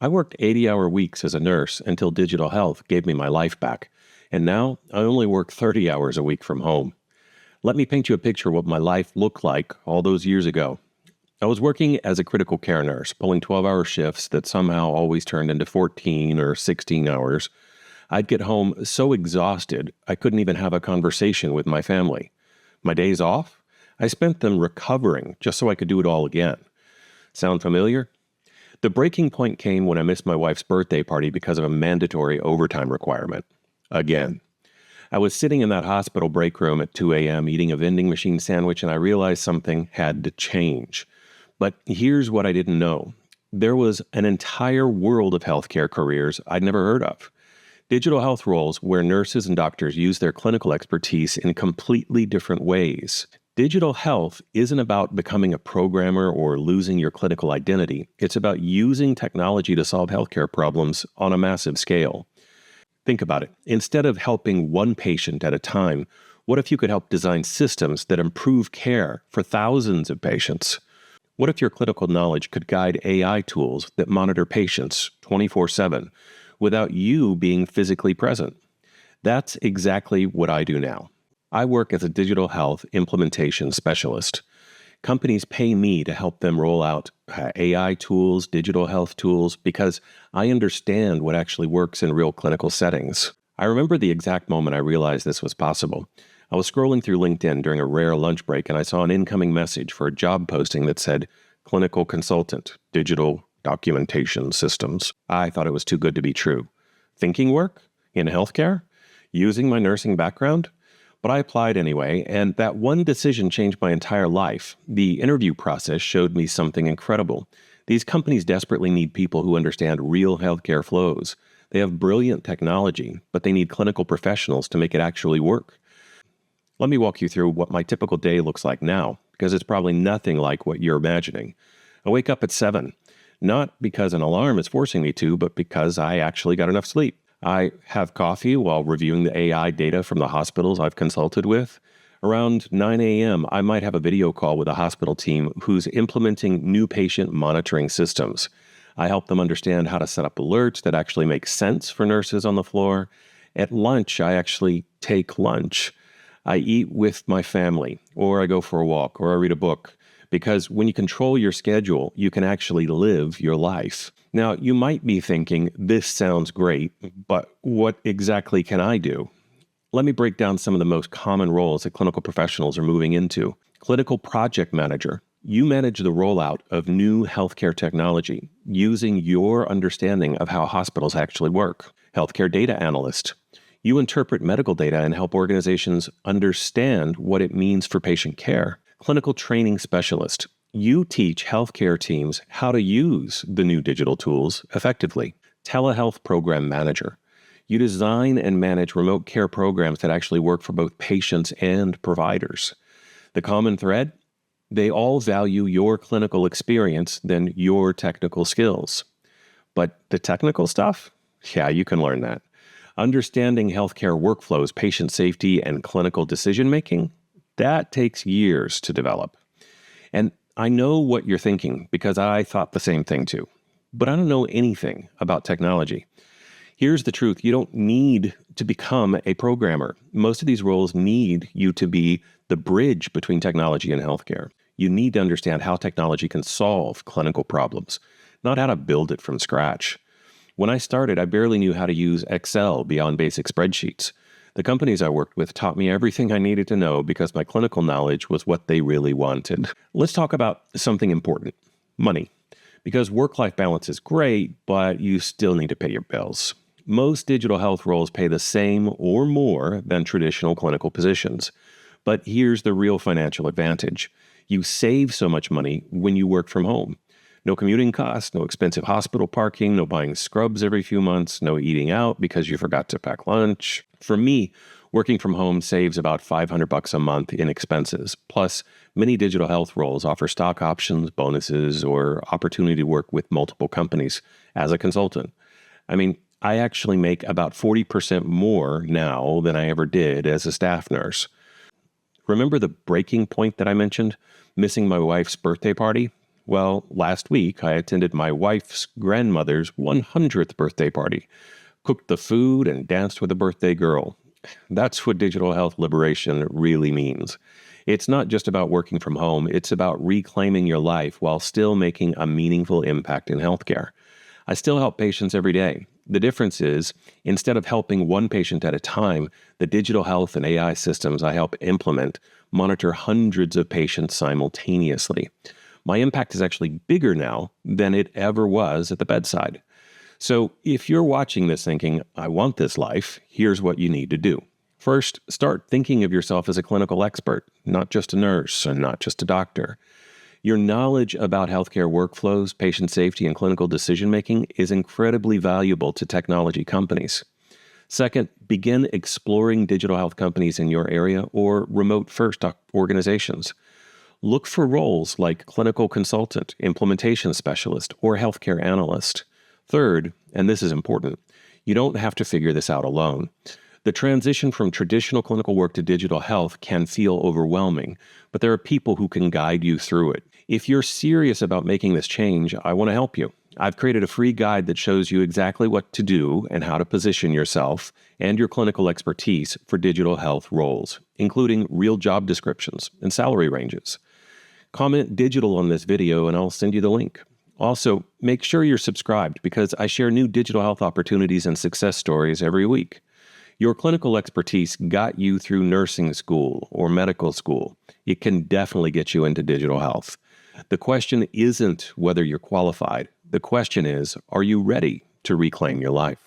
I worked 80-hour weeks as a nurse until digital health gave me my life back, and now I only work 30 hours a week from home. Let me paint you a picture of what my life looked like all those years ago. I was working as a critical care nurse, pulling 12-hour shifts that somehow always turned into 14 or 16 hours. I'd get home so exhausted I couldn't even have a conversation with my family. My days off? I spent them recovering just so I could do it all again. Sound familiar? The breaking point came when I missed my wife's birthday party because of a mandatory overtime requirement. Again. I was sitting in that hospital break room at 2 a.m. eating a vending machine sandwich, and I realized something had to change. But here's what I didn't know. There was an entire world of healthcare careers I'd never heard of. Digital health roles where nurses and doctors use their clinical expertise in completely different ways. Digital health isn't about becoming a programmer or losing your clinical identity. It's about using technology to solve healthcare problems on a massive scale. Think about it. Instead of helping one patient at a time, what if you could help design systems that improve care for thousands of patients? What if your clinical knowledge could guide AI tools that monitor patients 24/7 without you being physically present? That's exactly what I do now. I work as a digital health implementation specialist. Companies pay me to help them roll out AI tools, digital health tools, because I understand what actually works in real clinical settings. I remember the exact moment I realized this was possible. I was scrolling through LinkedIn during a rare lunch break, and I saw an incoming message for a job posting that said, Clinical Consultant, Digital Documentation Systems. I thought it was too good to be true. Thinking work? In healthcare? Using my nursing background? But I applied anyway, and that one decision changed my entire life. The interview process showed me something incredible. These companies desperately need people who understand real healthcare flows. They have brilliant technology, but they need clinical professionals to make it actually work. Let me walk you through what my typical day looks like now, because it's probably nothing like what you're imagining. I wake up at 7, not because an alarm is forcing me to, but because I actually got enough sleep. I have coffee while reviewing the AI data from the hospitals I've consulted with. Around 9 a.m., I might have a video call with a hospital team who's implementing new patient monitoring systems. I help them understand how to set up alerts that actually make sense for nurses on the floor. At lunch, I actually take lunch. I eat with my family, or I go for a walk, or I read a book. Because when you control your schedule, you can actually live your life. Now, you might be thinking, this sounds great, but what exactly can I do? Let me break down some of the most common roles that clinical professionals are moving into. Clinical project manager. You manage the rollout of new healthcare technology using your understanding of how hospitals actually work. Healthcare data analyst. You interpret medical data and help organizations understand what it means for patient care. Clinical training specialist. You teach healthcare teams how to use the new digital tools effectively. Telehealth program manager. You design and manage remote care programs that actually work for both patients and providers. The common thread? They all value your clinical experience than your technical skills. But the technical stuff? Yeah, you can learn that. Understanding healthcare workflows, patient safety, and clinical decision-making? That takes years to develop. And I know what you're thinking because I thought the same thing too. But I don't know anything about technology. Here's the truth. You don't need to become a programmer. Most of these roles need you to be the bridge between technology and healthcare. You need to understand how technology can solve clinical problems, not how to build it from scratch. When I started, I barely knew how to use Excel beyond basic spreadsheets. The companies I worked with taught me everything I needed to know because my clinical knowledge was what they really wanted. Let's talk about something important, money. Because work-life balance is great, but you still need to pay your bills. Most digital health roles pay the same or more than traditional clinical positions. But here's the real financial advantage. You save so much money when you work from home. No commuting costs, no expensive hospital parking, no buying scrubs every few months, no eating out because you forgot to pack lunch. For me, working from home saves about $500 a month in expenses. Plus, many digital health roles offer stock options, bonuses, or opportunity to work with multiple companies as a consultant. I actually make about 40% more now than I ever did as a staff nurse. Remember the breaking point that I mentioned? Missing my wife's birthday party? Well, last week I attended my wife's grandmother's 100th birthday party, cooked the food, and danced with a birthday girl. That's what digital health liberation really means. It's not just about working from home, it's about reclaiming your life while still making a meaningful impact in healthcare. I still help patients every day. The difference is, instead of helping one patient at a time, the digital health and AI systems I help implement monitor hundreds of patients simultaneously. My impact is actually bigger now than it ever was at the bedside. So if you're watching this thinking, I want this life, here's what you need to do. First, start thinking of yourself as a clinical expert, not just a nurse and not just a doctor. Your knowledge about healthcare workflows, patient safety, and clinical decision-making is incredibly valuable to technology companies. Second, begin exploring digital health companies in your area or remote-first organizations. Look for roles like clinical consultant, implementation specialist, or healthcare analyst. Third, and this is important, you don't have to figure this out alone. The transition from traditional clinical work to digital health can feel overwhelming, but there are people who can guide you through it. If you're serious about making this change, I want to help you. I've created a free guide that shows you exactly what to do and how to position yourself and your clinical expertise for digital health roles, including real job descriptions and salary ranges. Comment digital on this video and I'll send you the link. Also, make sure you're subscribed because I share new digital health opportunities and success stories every week. Your clinical expertise got you through nursing school or medical school. It can definitely get you into digital health. The question isn't whether you're qualified. The question is, are you ready to reclaim your life?